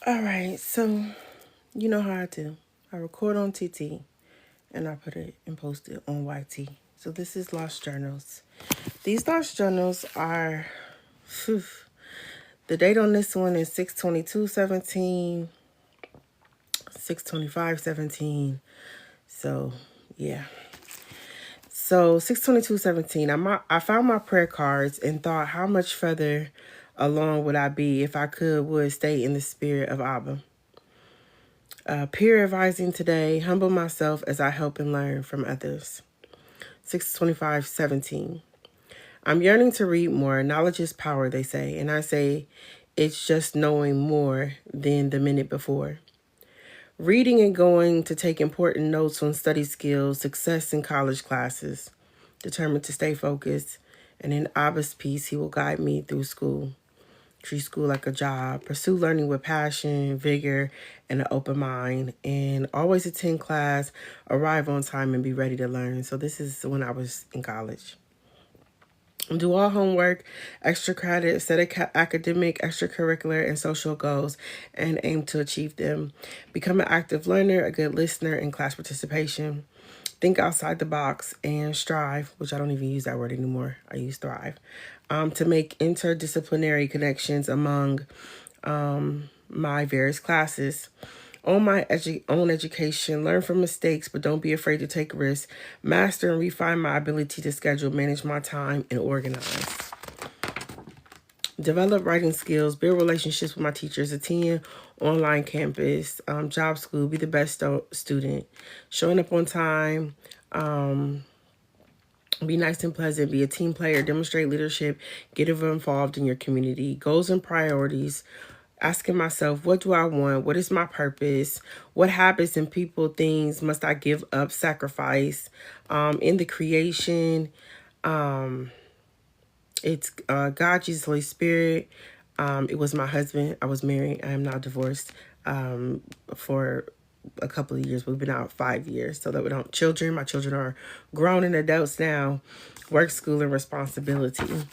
All right, so you know how I do. I record on TT and I put it and post it on YT. So this is Lost Journals. These Lost Journals are, phew, the date on this one is 6/22/17, 6/25/17. So yeah. So 6/22/17. I found my prayer cards and thought how much further along would I be if I would stay in the spirit of Abba. Peer advising today, humble myself as I help and learn from others. 6/25/17. I'm yearning to read more. Knowledge is power, they say. And I say it's just knowing more than the minute before. Reading and going to take important notes on study skills, success in college classes. Determined to stay focused. And in Abba's peace, he will guide me through school. Treat school like a job. Pursue learning with passion, vigor, and an open mind. And always attend class, arrive on time, and be ready to learn. So this is when I was in college. Do all homework, extra credit, set academic, extracurricular, and social goals, and aim to achieve them. Become an active learner, a good listener in class participation. Think outside the box and strive, which I don't even use that word anymore. I use thrive, to make interdisciplinary connections among my various classes. Own my own education, learn from mistakes, but don't be afraid to take risks. Master and refine my ability to schedule, manage my time, and organize. Develop writing skills, build relationships with my teachers, attend online campus, job school, be the best student, showing up on time, be nice and pleasant, be a team player, demonstrate leadership, get involved in your community, goals and priorities, asking myself, what do I want? What is my purpose? What habits and people, things must I give up, sacrifice? In the creation, it's God, Jesus, Holy Spirit. It was my husband. I was married. I am now divorced for a couple of years. We've been out 5 years. So that we don't children. My children are grown and adults now. Work, school, and responsibility.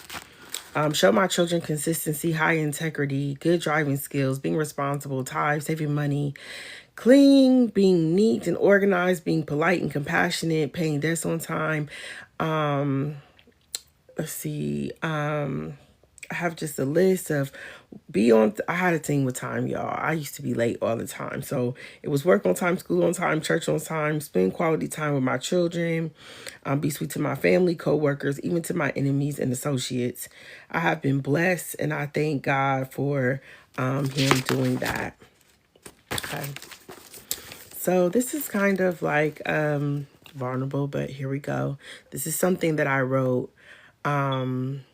Show my children consistency, high integrity, good driving skills, being responsible, time, saving money, clean, being neat and organized, being polite and compassionate, paying debts on time. Let's see. I have just a list of I had a team with time, y'all. I used to be late all the time. So it was work on time, school on time, church on time, spend quality time with my children, be sweet to my family, co-workers, even to my enemies and associates. I have been blessed and I thank God for him doing that. Okay. So this is kind of like vulnerable, but here we go. This is something that I wrote. I'm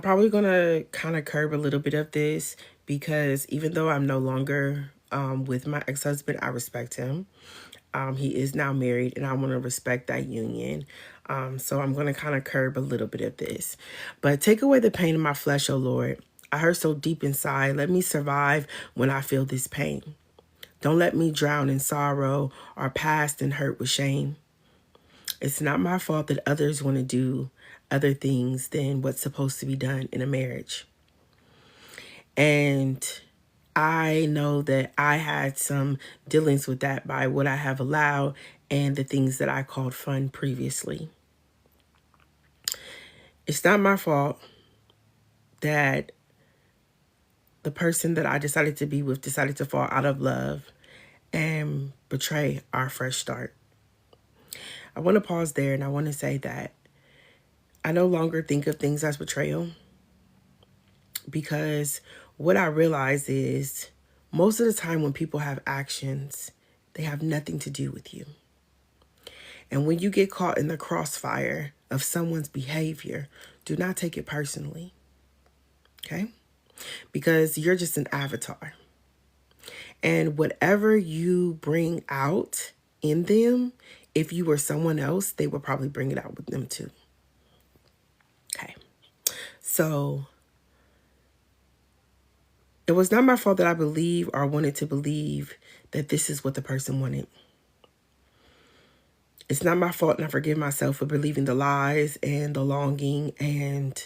probably gonna kind of curb a little bit of this because even though I'm no longer with my ex-husband, I respect him. He is now married and I want to respect that union. So I'm going to kind of curb a little bit of this. But take away the pain in my flesh, O Lord. I hurt so deep inside. Let me survive when I feel this pain. Don't let me drown in sorrow or past and hurt with shame. It's not my fault that others want to do other things than what's supposed to be done in a marriage. And I know that I had some dealings with that by what I have allowed and the things that I called fun previously. It's not my fault that the person that I decided to be with decided to fall out of love and betray our fresh start. I want to pause there and I want to say that I no longer think of things as betrayal because what I realize is most of the time when people have actions, they have nothing to do with you. And when you get caught in the crossfire of someone's behavior, do not take it personally, okay? Because you're just an avatar. And whatever you bring out in them, if you were someone else, they would probably bring it out with them too. Okay. So it was not my fault that I believe or wanted to believe that this is what the person wanted. It's not my fault, and I forgive myself for believing the lies and the longing and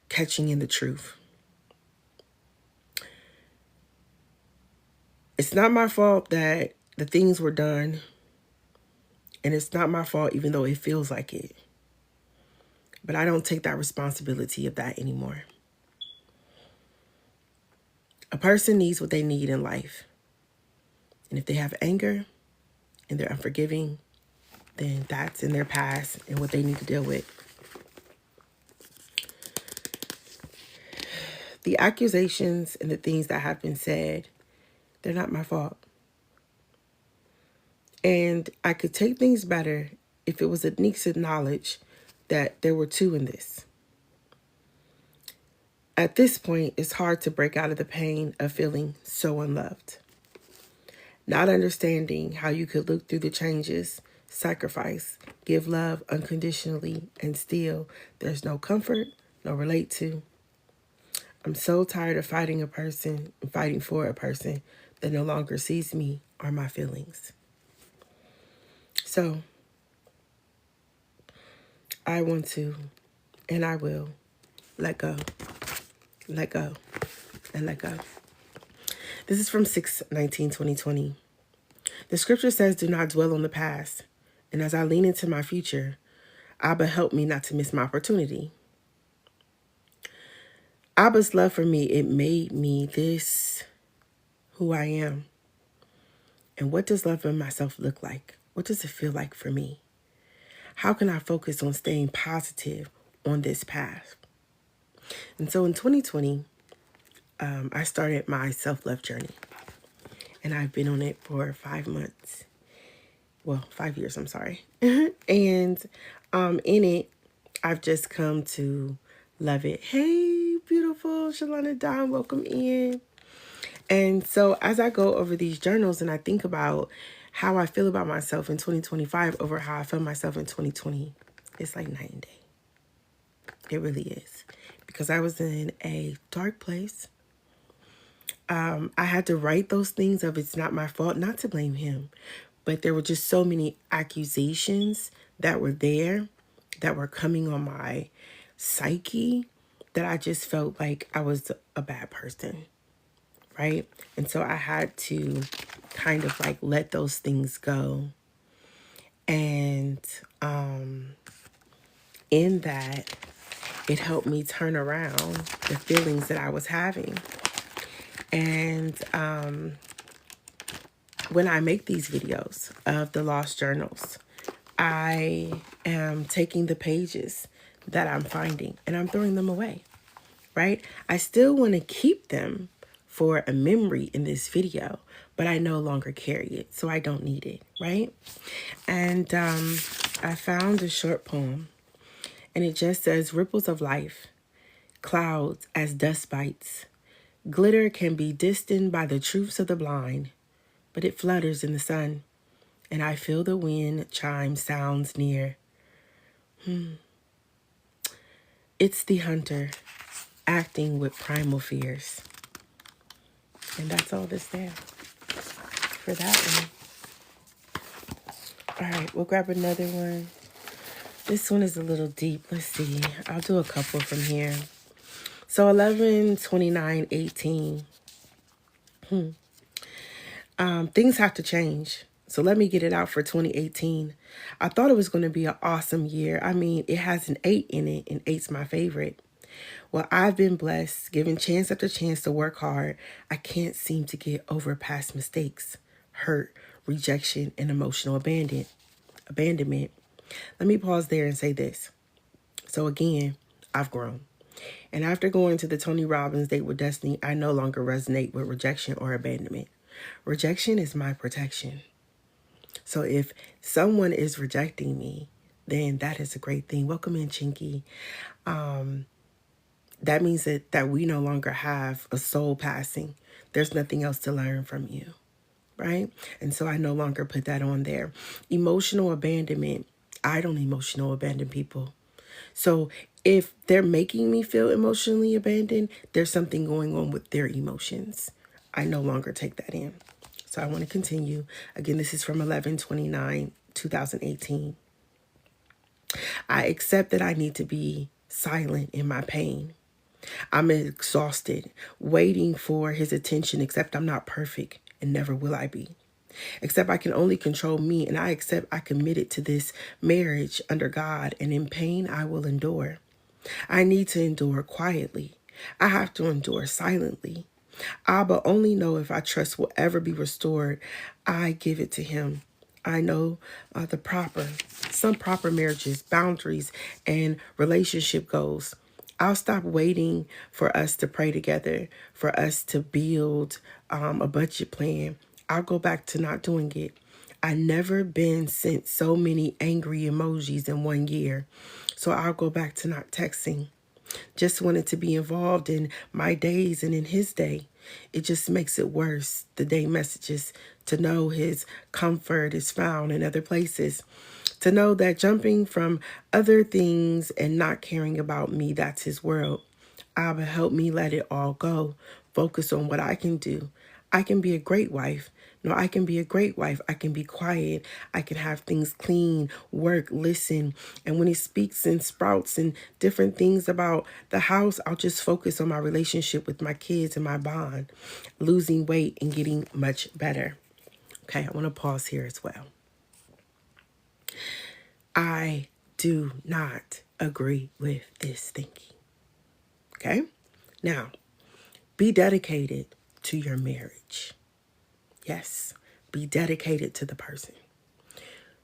catching in the truth. It's not my fault that the things were done, and it's not my fault even though it feels like it. But I don't take that responsibility of that anymore. A person needs what they need in life. And if they have anger and they're unforgiving, then that's in their past and what they need to deal with. The accusations and the things that have been said, they're not my fault. And I could take things better if it was a Nixa knowledge that there were two in this. At this point, it's hard to break out of the pain of feeling so unloved. Not understanding how you could look through the changes, sacrifice, give love unconditionally, and still there's no comfort, no relate to. I'm so tired of fighting a person and fighting for a person that no longer sees me or my feelings. So I want to, and I will, let go, and let go. This is from 6/19/2020. The scripture says, do not dwell on the past. And as I lean into my future, Abba help me not to miss my opportunity. Abba's love for me, it made me this who I am. And what does loving myself look like? What does it feel like for me? How can I focus on staying positive on this path? And so in 2020, I started my self-love journey. And I've been on it for 5 months. Well, 5 years, I'm sorry. And in it, I've just come to love it. Hey, beautiful Shalana Don, welcome in. And so as I go over these journals and I think about how I feel about myself in 2025 over how I felt myself in 2020, it's like night and day. It really is. Because I was in a dark place. I had to write those things of it's not my fault, not to blame him. But there were just so many accusations that were there that were coming on my psyche that I just felt like I was a bad person, right? And so I had to kind of like let those things go. And in that, it helped me turn around the feelings that I was having. And when I make these videos of the lost journals, I am taking the pages that I'm finding and I'm throwing them away, right? I still want to keep them for a memory in this video, but I no longer carry it, so I don't need it, right? And I found a short poem, and it just says, ripples of life, clouds as dust bites, glitter can be distant by the truths of the blind, but it flutters in the sun, and I feel the wind chime sounds near. It's the hunter acting with primal fears. And that's all that's there for that one. All right, we'll grab another one. This one is a little deep. Let's see. I'll do a couple from here. So 11/29/18. Things have to change. So let me get it out for 2018. I thought it was going to be an awesome year. I mean, it has an 8 in it, and 8's my favorite. Well, I've been blessed, given chance after chance to work hard. I can't seem to get over past mistakes, hurt, rejection, and emotional abandonment. Let me pause there and say this. So again, I've grown. And after going to the Tony Robbins Date with Destiny, I no longer resonate with rejection or abandonment. Rejection is my protection. So if someone is rejecting me, then that is a great thing. Welcome in, Chinky. That means that we no longer have a soul passing. There's nothing else to learn from you, right? And so I no longer put that on there. Emotional abandonment. I don't emotional abandon people. So if they're making me feel emotionally abandoned, there's something going on with their emotions. I no longer take that in. So I want to continue. Again, this is from 11/29 2018. I accept that I need to be silent in my pain. I'm exhausted, waiting for his attention, except I'm not perfect and never will I be. Except I can only control me, and I accept I committed to this marriage under God, and in pain I will endure. I need to endure quietly. I have to endure silently. Abba only know if I trust will ever be restored. I give it to him. I know some proper marriages, boundaries, and relationship goals. I'll stop waiting for us to pray together, for us to build a budget plan. I'll go back to not doing it. I never been sent so many angry emojis in 1 year. So I'll go back to not texting. Just wanted to be involved in my days and in his day. It just makes it worse, the day messages, to know his comfort is found in other places. To know that jumping from other things and not caring about me, that's his world. Abba, help me let it all go. Focus on what I can do. I can be a great wife. No, I can be a great wife. I can be quiet. I can have things clean, work, listen. And when he speaks and sprouts and different things about the house, I'll just focus on my relationship with my kids and my bond, losing weight and getting much better. Okay, I want to pause here as well. I do not agree with this thinking. Okay? Now, be dedicated to your marriage. Yes, be dedicated to the person.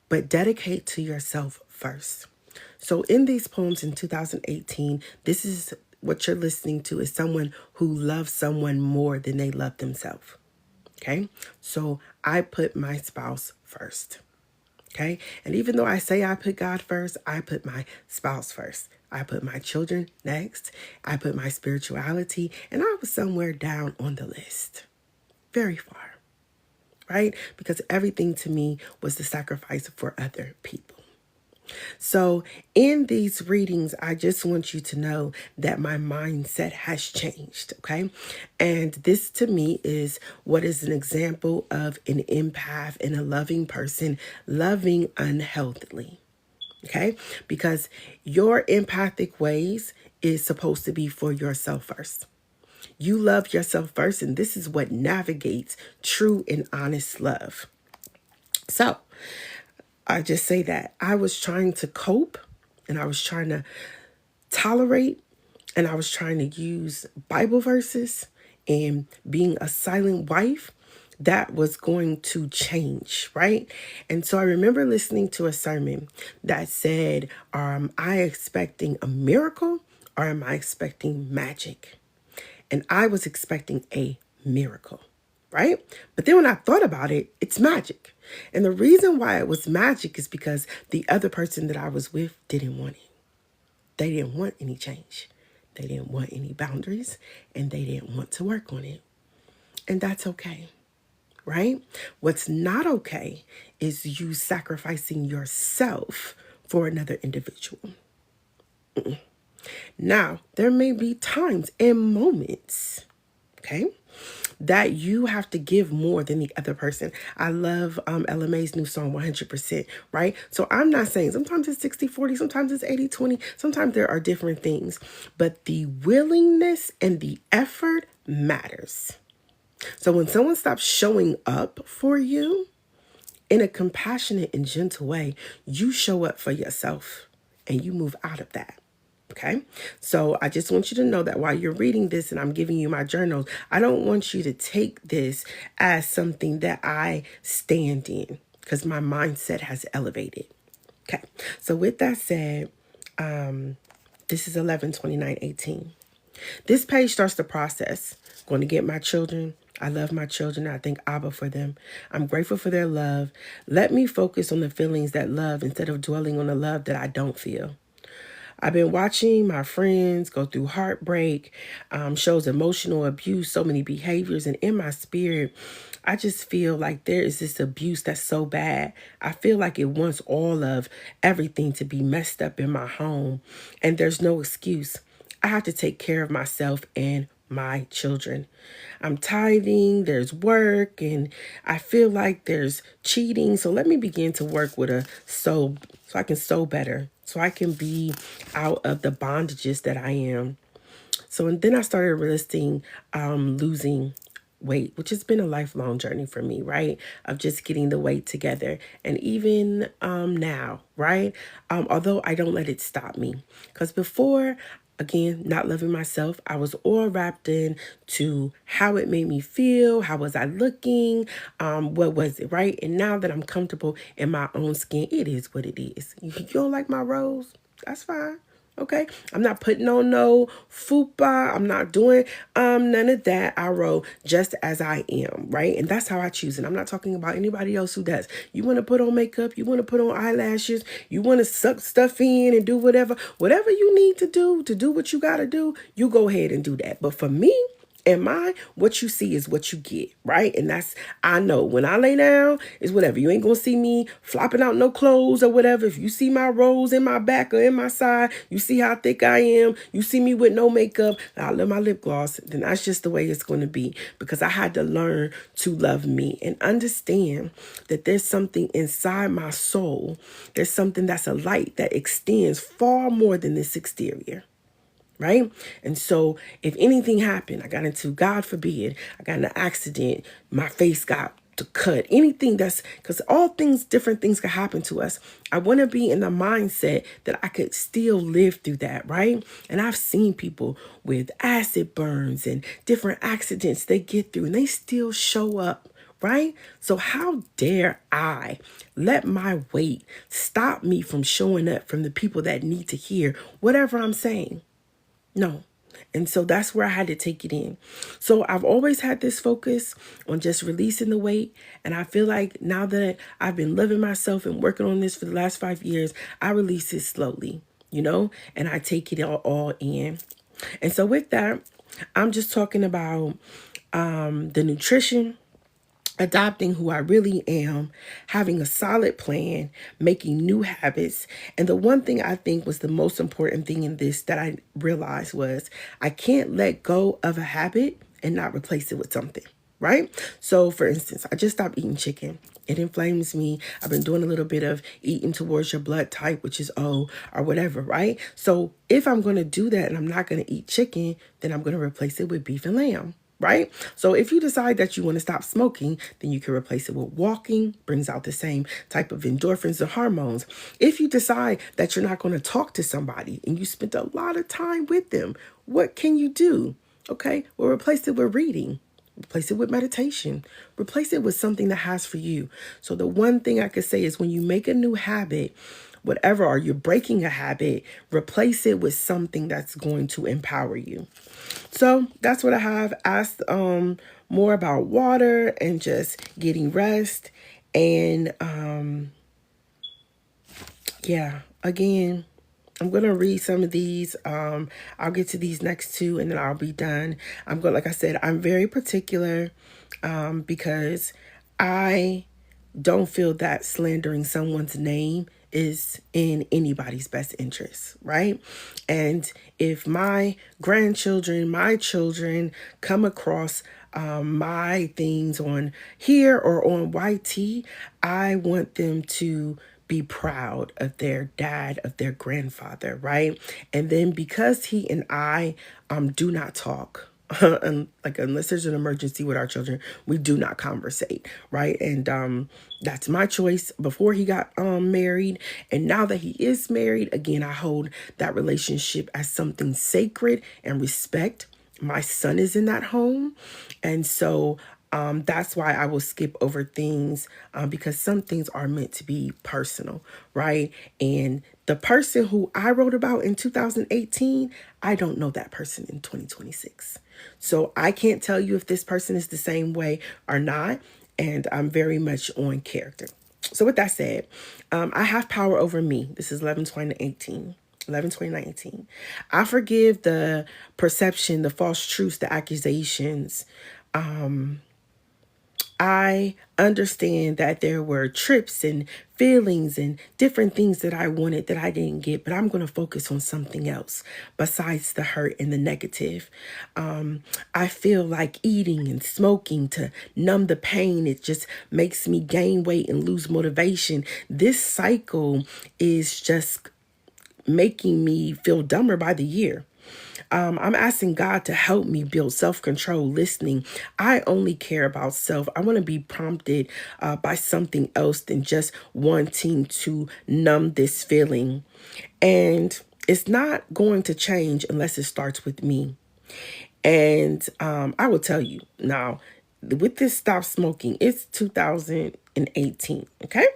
But dedicate to yourself first. So in these poems in 2018, this is what you're listening to is someone who loves someone more than they love themselves. Okay? So I put my spouse first. Okay? And even though I say I put God first, I put my spouse first. I put my children next. I put my spirituality, and I was somewhere down on the list. Very far. Right? Because everything to me was the sacrifice for other people. So in these readings, I just want you to know that my mindset has changed, okay? And this to me is what is an example of an empath and a loving person loving unhealthily, okay? Because your empathic ways is supposed to be for yourself first. You love yourself first, and this is what navigates true and honest love. So, I just say that I was trying to cope and I was trying to tolerate and I was trying to use Bible verses and being a silent wife. That was going to change, right? And so I remember listening to a sermon that said, am I expecting a miracle or am I expecting magic? And I was expecting a miracle, right? But then when I thought about it, it's magic. And the reason why it was magic is because the other person that I was with didn't want it. They didn't want any change. They didn't want any boundaries, and they didn't want to work on it. And that's okay, right? What's not okay is you sacrificing yourself for another individual. Now, there may be times and moments, okay, that you have to give more than the other person. I love Ella May's new song, 100%, right? So I'm not saying sometimes it's 60-40, sometimes it's 80-20, sometimes there are different things, but the willingness and the effort matters. So when someone stops showing up for you in a compassionate and gentle way, you show up for yourself and you move out of that. Okay, so I just want you to know that while you're reading this and I'm giving you my journals, I don't want you to take this as something that I stand in because my mindset has elevated. Okay, so with that said, this is 11/29/18. This page starts the process. Going to get my children. I love my children. I thank Abba for them. I'm grateful for their love. Let me focus on the feelings that love instead of dwelling on the love that I don't feel. I've been watching my friends go through heartbreak, shows emotional abuse, so many behaviors. And in my spirit, I just feel like there is this abuse that's so bad. I feel like it wants all of everything to be messed up in my home. And there's no excuse. I have to take care of myself and my children. I'm tithing, there's work, and I feel like there's cheating. So let me begin to work with a sow so I can sow better, so I can be out of the bondages that I am. So, and then I started resisting losing weight, which has been a lifelong journey for me, right? Of just getting the weight together. And even now, right? Although I don't let it stop me. Because before, again, not loving myself, I was all wrapped in to how it made me feel, how was I looking, what was it, right? And now that I'm comfortable in my own skin, it is what it is. You don't like my rose? That's fine. Okay, I'm not putting on no fupa. I'm not doing none of that. I roll just as I am, right? And that's how I choose it. I'm not talking about anybody else who does. You want to put on makeup, you want to put on eyelashes, you want to suck stuff in and do whatever you need to do what you got to do, you go ahead and do that. But for me, and mine, what you see is what you get, right? And that's, I know when I lay down, is whatever. You ain't gonna see me flopping out no clothes or whatever. If you see my rolls in my back or in my side, you see how thick I am, you see me with no makeup, I love my lip gloss, then that's just the way it's gonna be. Because I had to learn to love me and understand that there's something inside my soul. There's something that's a light that extends far more than this exterior. Right? And so if anything happened, I got into, God forbid, I got in an accident, my face got to cut, anything that's, because all things, different things could happen to us. I want to be in the mindset that I could still live through that, right? And I've seen people with acid burns and different accidents they get through and they still show up. Right? So how dare I let my weight stop me from showing up from the people that need to hear whatever I'm saying? No. And so that's where I had to take it in. So I've always had this focus on just releasing the weight. And I feel like now that I've been loving myself and working on this for the last 5 years, I release it slowly, and I take it all in. And so with that, I'm just talking about the nutrition, adopting who I really am, having a solid plan, making new habits. And the one thing I think was the most important thing in this that I realized was I can't let go of a habit and not replace it with something, right? So for instance, I just stopped eating chicken. It inflames me. I've been doing a little bit of eating towards your blood type, which is O or whatever, right? So if I'm going to do that and I'm not going to eat chicken, then I'm going to replace it with beef and lamb. Right? So if you decide that you want to stop smoking, then you can replace it with walking, brings out the same type of endorphins and hormones. If you decide that you're not going to talk to somebody and you spent a lot of time with them, what can you do? Okay, well, replace it with reading. Replace it with meditation. Replace it with something that has for you. So the one thing I could say is when you make a new habit, whatever, or you're breaking a habit, replace it with something that's going to empower you. So that's what I have. Asked more about water and just getting rest. And yeah, again, I'm going to read some of these. I'll get to these next two and then I'll be done. Like I said, I'm very particular because I don't feel that slandering someone's name is in anybody's best interest, right? And if my grandchildren, my children come across my things on here or on YT, I want them to be proud of their dad, of their grandfather, right? And then because he and I do not talk, and like unless there's an emergency with our children, we do not conversate, right? And that's my choice before he got married. And now that he is married, again, I hold that relationship as something sacred and respect. My son is in that home. And so that's why I will skip over things because some things are meant to be personal, right? And the person who I wrote about in 2018, I don't know that person in 2026. So I can't tell you if this person is the same way or not. And I'm very much on character. So with that said, I have power over me. This is 11/20/18. 11/20/19. I forgive the perception, the false truths, the accusations. I understand that there were trips and feelings and different things that I wanted that I didn't get, but I'm going to focus on something else besides the hurt and the negative. I feel like eating and smoking to numb the pain. It just makes me gain weight and lose motivation. This cycle is just making me feel dumber by the year. I'm asking God to help me build self-control, listening. I only care about self. I want to be prompted by something else than just wanting to numb this feeling. And it's not going to change unless it starts with me. And I will tell you now, with this stop smoking, it's 2018, okay?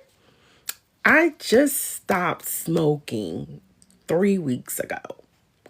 I just stopped smoking 3 weeks ago.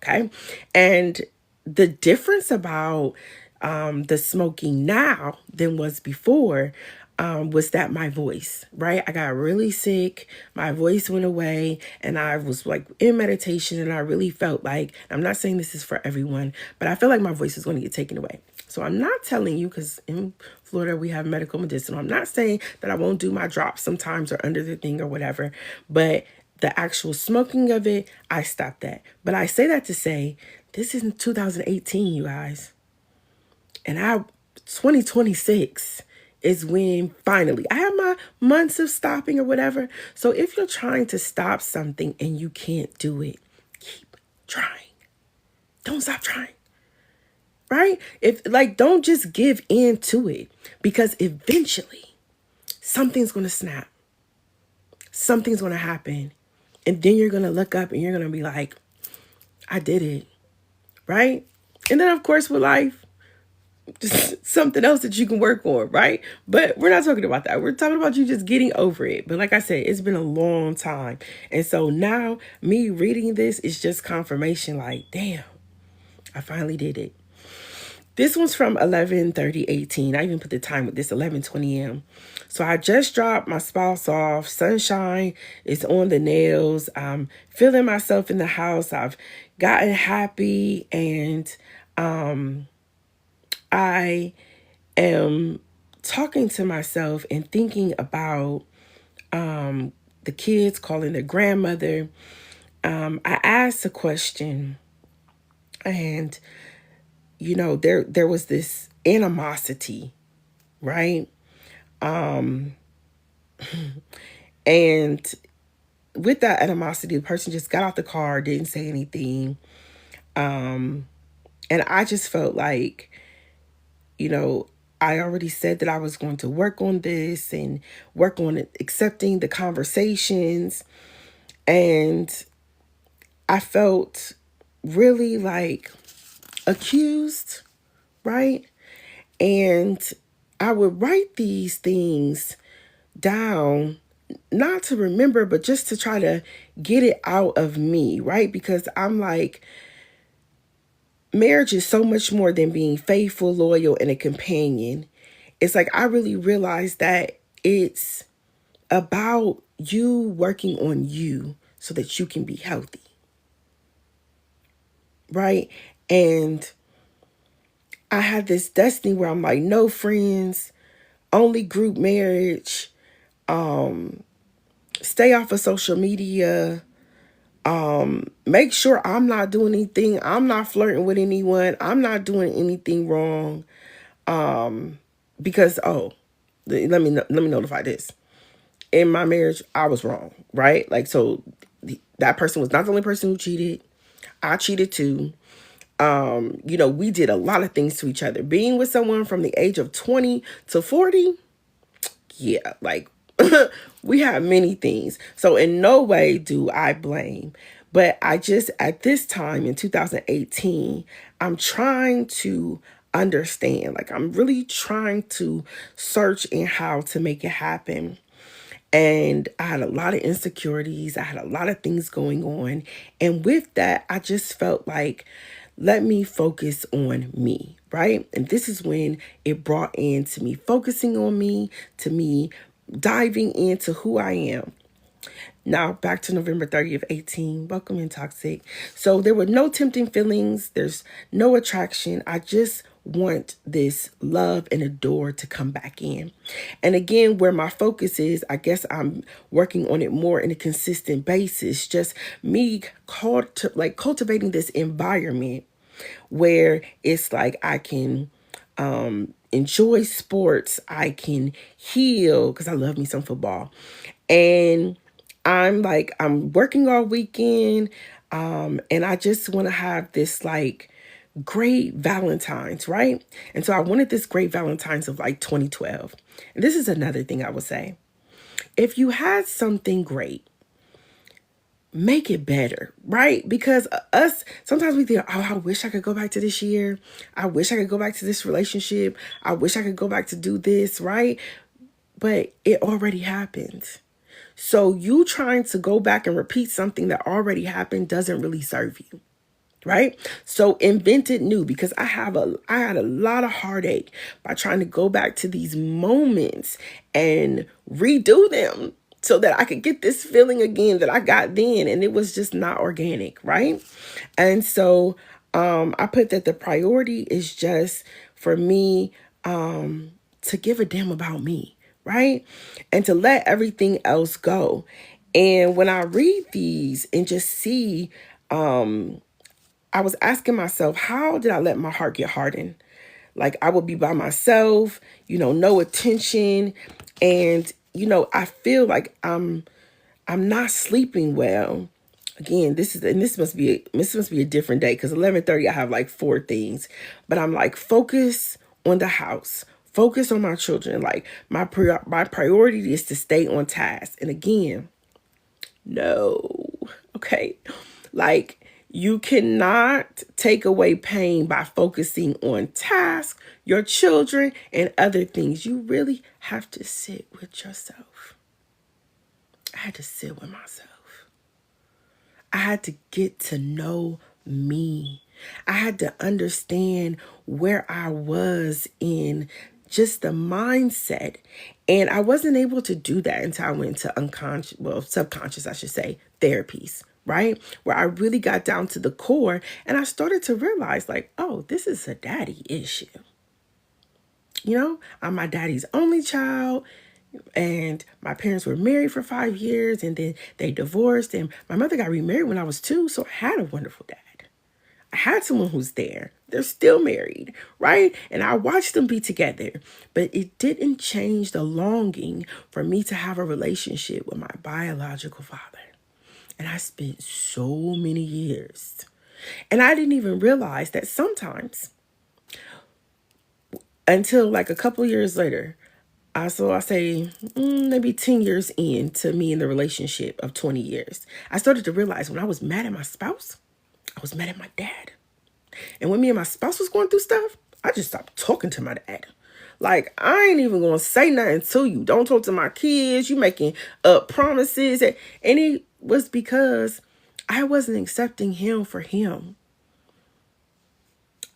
Okay. And the difference about the smoking now than was before was that my voice, right? I got really sick. My voice went away and I was like in meditation and I really felt like, I'm not saying this is for everyone, but I feel like my voice is going to get taken away. So I'm not telling you, because in Florida we have medical medicinal. I'm not saying that I won't do my drops sometimes or under the thing or whatever, but the actual smoking of it, I stopped that. But I say that to say, this is 2018, you guys. And 2026 is when finally, I have my months of stopping or whatever. So if you're trying to stop something and you can't do it, keep trying. Don't stop trying. Right? Don't just give in to it, because eventually something's going to snap. Something's going to happen. And then you're going to look up and you're going to be like, I did it. Right? And then, of course, with life, just something else that you can work on. Right? But we're not talking about that. We're talking about you just getting over it. But like I said, it's been a long time. And so now me reading this is just confirmation, like, damn, I finally did it. This one's from 11/30/18. I even put the time with this, 11:20 a.m. So I just dropped my spouse off. Sunshine is on the nails. I'm feeling myself in the house. I've gotten happy, and I am talking to myself and thinking about the kids calling their grandmother. I asked a question, and there was this animosity, right? And with that animosity, the person just got out the car, didn't say anything. And I just felt like, I already said that I was going to work on this and work on it, accepting the conversations. And I felt really like accused, right? And I would write these things down, not to remember, but just to try to get it out of me, right? Because I'm like, marriage is so much more than being faithful, loyal, and a companion. It's like I really realized that it's about you working on you so that you can be healthy, right? And I had this destiny where I'm like, no friends, only group marriage, stay off of social media, make sure I'm not doing anything, I'm not flirting with anyone, I'm not doing anything wrong. Because let me notify this. In my marriage, I was wrong, right? Like, so that person was not the only person who cheated. I cheated too. We did a lot of things to each other. Being with someone from the age of 20 to 40, yeah, like we have many things. So in no way do I blame. But I just, at this time in 2018, I'm trying to understand. Like, I'm really trying to search in how to make it happen. And I had a lot of insecurities. I had a lot of things going on. And with that, I just felt like, let me focus on me, right? And this is when it brought into me focusing on me, to me diving into who I am. Now, back to November 30th, 18. Welcome in, Toxic. So there were no tempting feelings. There's no attraction. I just want this love and a door to come back in. And again, where my focus is, I guess I'm working on it more in a consistent basis, just me cultivating this environment where it's like I can enjoy sports, I can heal, because I love me some football. And I'm working all weekend, and I just want to have this like great Valentine's, right? And so I wanted this great Valentine's of like 2012. And this is another thing I would say. If you had something great, make it better, right? Because us, sometimes we think, oh, I wish I could go back to this year. I wish I could go back to this relationship. I wish I could go back to do this, right? But it already happened. So you trying to go back and repeat something that already happened doesn't really serve you. Right? So invent it new, because I had a lot of heartache by trying to go back to these moments and redo them so that I could get this feeling again that I got then. And it was just not organic, right? And so I put that the priority is just for me to give a damn about me, right? And to let everything else go. And when I read these and just see, I was asking myself, how did I let my heart get hardened? Like I would be by myself, no attention. And, I feel like I'm not sleeping well. Again, this must be a different day, because 11:30 I have like 4 things. But I'm like, focus on the house. Focus on my children. Like my priority is to stay on task. And again, no. Okay. Like, you cannot take away pain by focusing on tasks, your children, and other things. You really have to sit with yourself. I had to sit with myself. I had to get to know me. I had to understand where I was in just the mindset. And I wasn't able to do that until I went to subconscious, I should say, therapies. Right? Where I really got down to the core and I started to realize like, oh, this is a daddy issue. I'm my daddy's only child, and my parents were married for 5 years and then they divorced, and my mother got remarried when I was 2. So I had a wonderful dad. I had someone who's there. They're still married, right? And I watched them be together, but it didn't change the longing for me to have a relationship with my biological father. And I spent so many years. And I didn't even realize that sometimes, until like a couple years later, I say maybe 10 years into me in the relationship of 20 years, I started to realize when I was mad at my spouse, I was mad at my dad. And when me and my spouse was going through stuff, I just stopped talking to my dad. Like, I ain't even going to say nothing to you. Don't talk to my kids. You making up promises. And it was because I wasn't accepting him for him.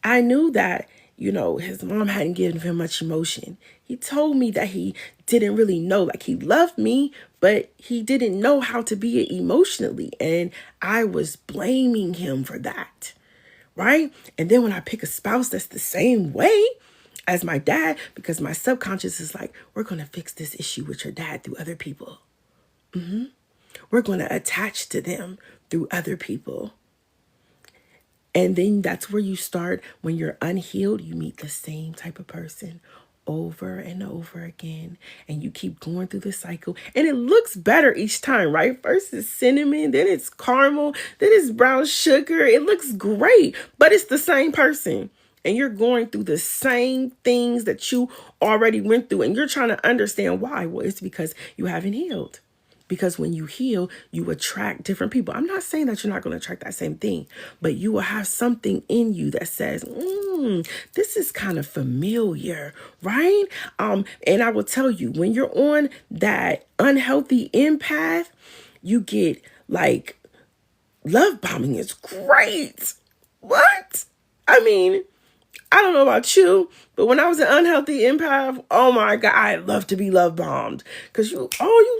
I knew that, his mom hadn't given him much emotion. He told me that he didn't really know, like he loved me, but he didn't know how to be it emotionally. And I was blaming him for that. Right? And then when I pick a spouse that's the same way as my dad, because my subconscious is like, we're going to fix this issue with your dad through other people. We're going to attach to them through other people. And then that's where you start. When you're unhealed, you meet the same type of person over and over again. And you keep going through the cycle. And it looks better each time, right? First it's cinnamon, then it's caramel, then it's brown sugar. It looks great, but it's the same person. And you're going through the same things that you already went through. And you're trying to understand why. Well, it's because you haven't healed. Because when you heal, you attract different people. I'm not saying that you're not going to attract that same thing, but you will have something in you that says, this is kind of familiar, right? And I will tell you, when you're on that unhealthy empath, you get like, love bombing is great. What? I mean, I don't know about you, but when I was an unhealthy empath, oh my God, I love to be love bombed. Because you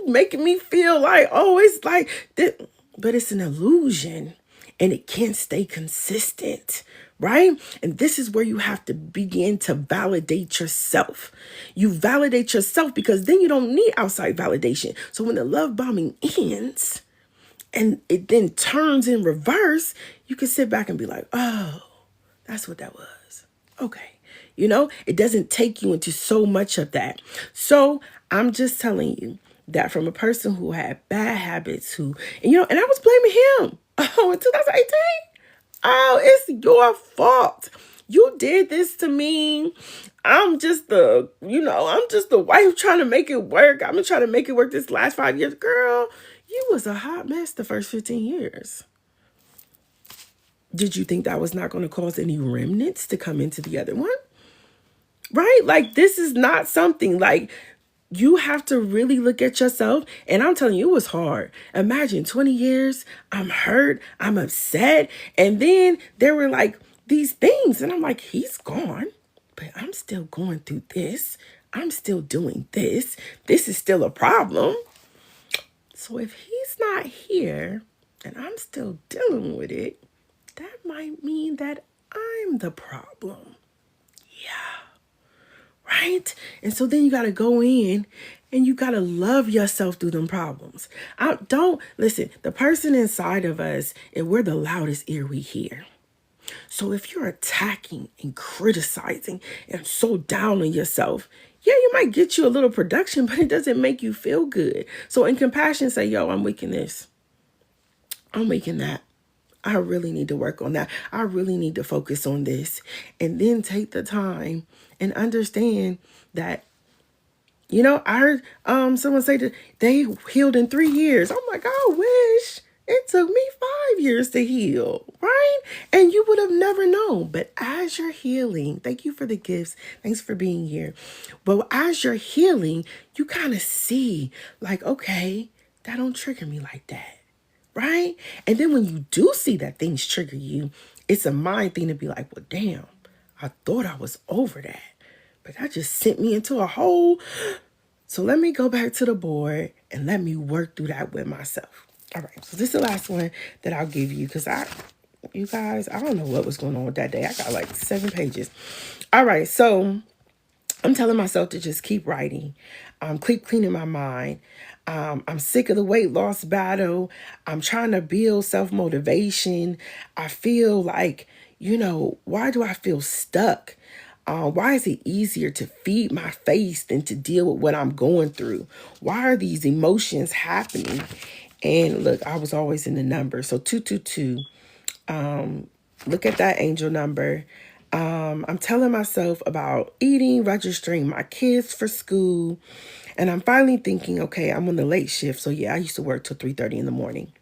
making me feel like, it's like this. But it's an illusion and it can't stay consistent, right? And this is where you have to begin to validate yourself. You validate yourself because then you don't need outside validation. So when the love bombing ends and it then turns in reverse, you can sit back and be like, oh, that's what that was. Okay. It doesn't take you into so much of that. So I'm just telling you that from a person who had bad habits, and I was blaming him. Oh, in 2018. Oh, it's your fault. You did this to me. I'm just the wife trying to make it work. I've been trying to make it work this last 5 years. Girl, you was a hot mess the first 15 years. Did you think that was not going to cause any remnants to come into the other one? Right? Like, this is not something like you have to really look at yourself. And I'm telling you, it was hard. Imagine 20 years, I'm hurt, I'm upset. And then there were like these things. And I'm like, he's gone, but I'm still going through this. I'm still doing this. This is still a problem. So if he's not here and I'm still dealing with it, that might mean that I'm the problem. Right? And so then you got to go in and you got to love yourself through them problems. Don't listen, the person inside of us, and we're the loudest ear we hear. So if you're attacking and criticizing and so down on yourself, yeah, you might get you a little production, but it doesn't make you feel good. So in compassion, say, yo, I'm weak in this. I'm weak in that. I really need to work on that. I really need to focus on this. And then take the time and understand that, I heard someone say that they healed in 3 years. I'm like, I wish it took me 5 years to heal, right? And you would have never known. But as you're healing, thank you for the gifts. Thanks for being here. But as you're healing, you kind of see like, okay, that don't trigger me like that. Right? And then when you do see that things trigger you, it's a mind thing to be like, well, damn, I thought I was over that, but that just sent me into a hole. So let me go back to the board and let me work through that with myself. All right. So this is the last one that I'll give you because you guys, I don't know what was going on with that day. I got like 7 pages. All right. So I'm telling myself to just keep writing, keep cleaning my mind. I'm sick of the weight loss battle. I'm trying to build self-motivation. I feel like, why do I feel stuck? Why is it easier to feed my face than to deal with what I'm going through? Why are these emotions happening? And look, I was always in the number. So 222, look at that angel number. I'm telling myself about eating, registering my kids for school. And I'm finally thinking, okay, I'm on the late shift. So yeah, I used to work till 3:30 in the morning.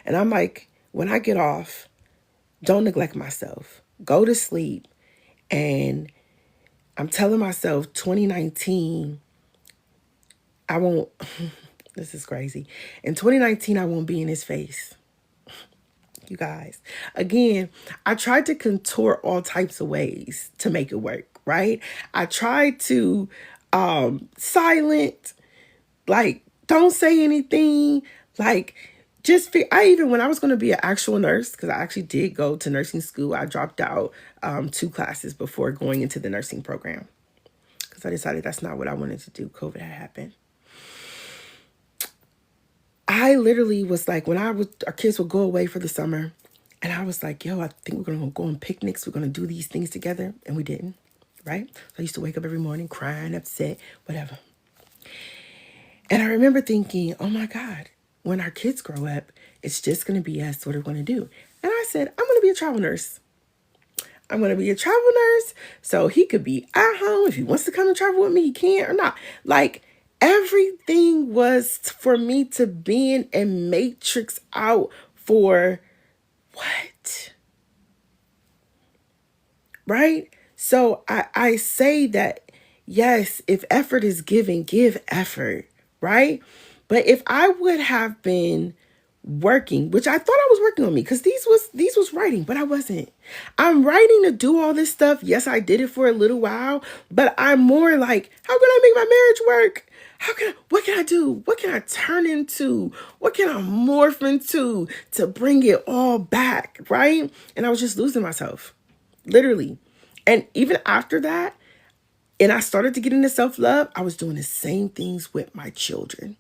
And I'm like, when I get off, don't neglect myself. Go to sleep. And I'm telling myself 2019, I won't, this is crazy. In 2019, I won't be in his face. You guys, again, I tried to contort all types of ways to make it work, right? I tried to silent, like, don't say anything, like, when I was going to be an actual nurse, because I actually did go to nursing school, I dropped out 2 classes before going into the nursing program because I decided that's not what I wanted to do. COVID had happened. I literally was like, our kids would go away for the summer, and I was like, yo, I think we're going to go on picnics. We're going to do these things together. And we didn't, right? So I used to wake up every morning crying, upset, whatever. And I remember thinking, oh my God, when our kids grow up, it's just going to be us. What are we going to do? And I said, I'm going to be a travel nurse. I'm going to be a travel nurse. So he could be at home. If he wants to come and travel with me, he can or not. Like, everything was for me to bend and matrix out for what? Right? So I say that, yes, if effort is given, give effort, right? But if I would have been working, which I thought I was working on me, because these was writing, but I wasn't. I'm writing to do all this stuff. Yes, I did it for a little while, but I'm more like, how can I make my marriage work? What can I do? What can I turn into? What can I morph into to bring it all back, right? And I was just losing myself. literally. And even after that, and I started to get into self-love, I was doing the same things with my children.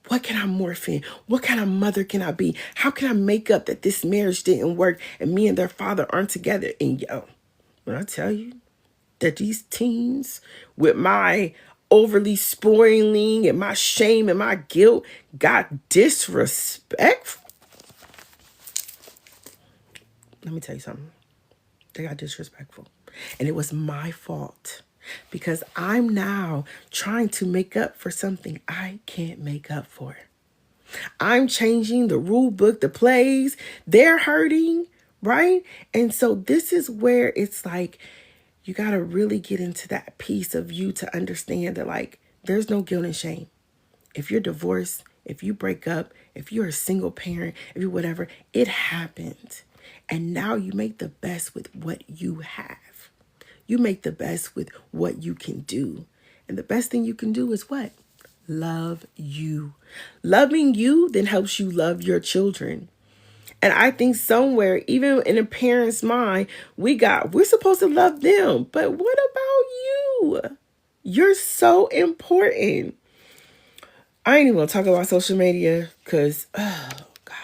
What can I morph in? What kind of mother can I be? How can I make up that this marriage didn't work and me and their father aren't together? And yo, when I tell you that these teens with my overly spoiling and my shame and my guilt got disrespectful. Let me tell you something. They got disrespectful. And it was my fault because I'm now trying to make up for something I can't make up for. I'm changing the rule book, the plays, they're hurting, right? And so this is where it's like, you got to really get into that piece of you to understand that, like, there's no guilt and shame. If you're divorced, if you break up, if you're a single parent, if you're whatever, it happened. And now you make the best with what you have. You make the best with what you can do. And the best thing you can do is what? Love you. Loving you then helps you love your children. And I think somewhere, even in a parent's mind, we're supposed to love them. But what about you? You're so important. I ain't even gonna talk about social media because, oh God,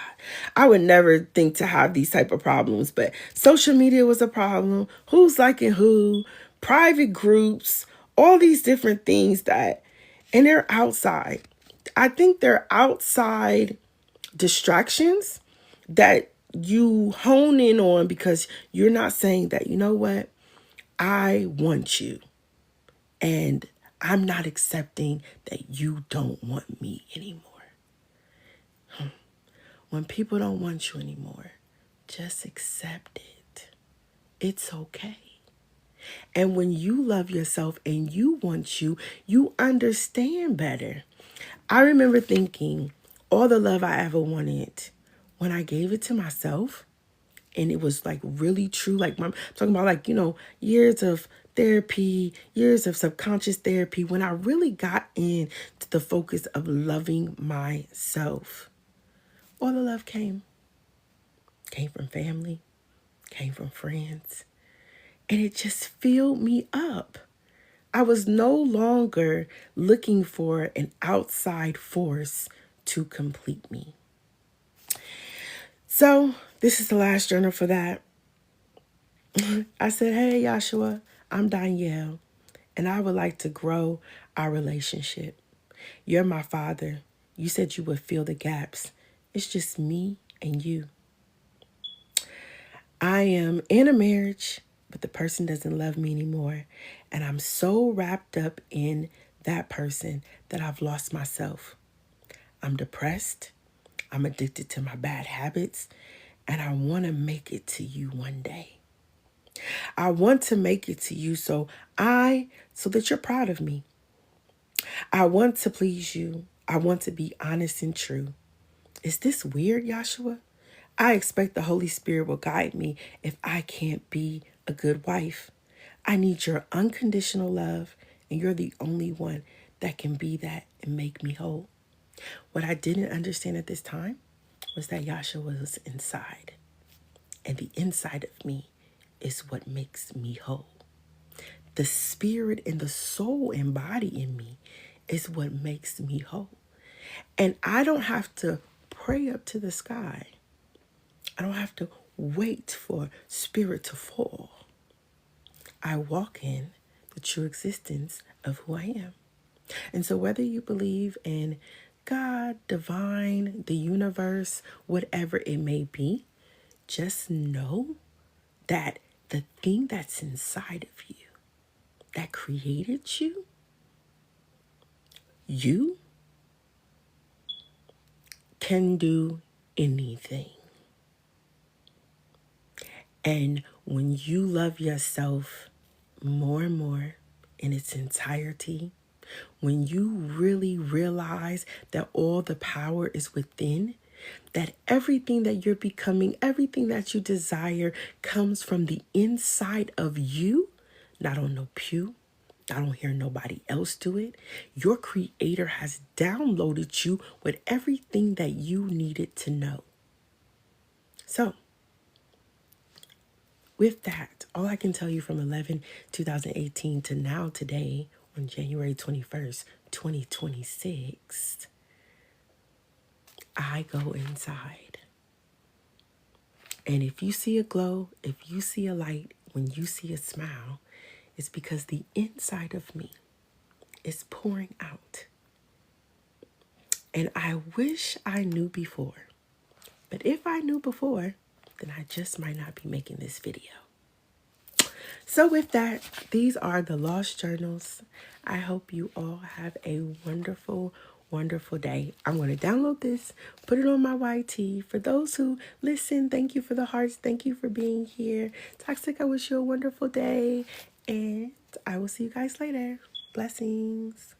I would never think to have these type of problems. But social media was a problem. Who's liking who? Private groups, all these different things and they're outside. I think they're outside distractions that you hone in on because you're not saying that, you know what, I want you and I'm not accepting that you don't want me anymore. When people don't want you anymore, just accept it. It's okay. And when you love yourself and you want you understand better. I remember thinking all the love I ever wanted when I gave it to myself, and it was like really true. Like I'm talking about, like, years of therapy, years of subconscious therapy, when I really got into the focus of loving myself. All the love came from family, came from friends, and it just filled me up. I was no longer looking for an outside force to complete me. So this is the last journal for that. I said, hey, Yahshua, I'm Danielle, and I would like to grow our relationship. You're my father. You said you would fill the gaps. It's just me and you. I am in a marriage, but the person doesn't love me anymore. And I'm so wrapped up in that person that I've lost myself. I'm depressed. I'm addicted to my bad habits. And I want to make it to you one day. I want to make it to you so that you're proud of me. I want to please you. I want to be honest and true. Is this weird, Yahshua? I expect the Holy Spirit will guide me if I can't be a good wife. I need your unconditional love, and you're the only one that can be that and make me whole. What I didn't understand at this time was that Yahshua was inside, and the inside of me is what makes me whole. The spirit and the soul and body in me is what makes me whole. And I don't have to pray up to the sky. I don't have to wait for spirit to fall. I walk in the true existence of who I am. And so whether you believe in God, divine, the universe, whatever it may be, just know that the thing that's inside of you, that created you can do anything. And when you love yourself more and more in its entirety, when you really realize that all the power is within, that everything that you're becoming, everything that you desire comes from the inside of you, not on no pew. I don't hear nobody else do it. Your creator has downloaded you with everything that you needed to know. So, With that, all I can tell you from 11/2018 to now today on January 21st, 2026, I go inside. And if you see a glow, if you see a light, when you see a smile, it's because the inside of me is pouring out. And I wish I knew before. But if I knew before, then I just might not be making this video. So with that, these are the Lost Journals. I hope you all have a wonderful, wonderful day. I'm going to download this, put it on my YT. For those who listen, thank you for the hearts. Thank you for being here. Toxic, I wish you a wonderful day. And I will see you guys later. Blessings.